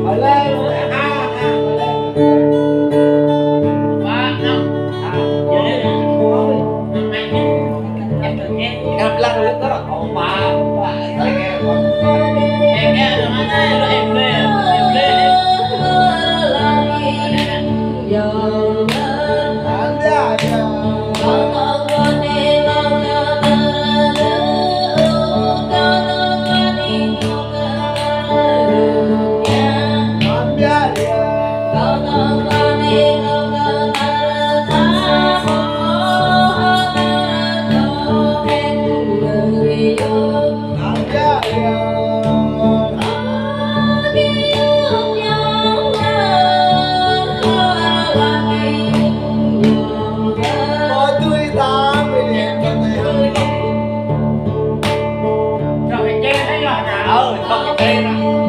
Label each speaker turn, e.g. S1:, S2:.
S1: Ở lên ha ba năm ngập lăn luôn đó mà nghe rồi mà nó em lên không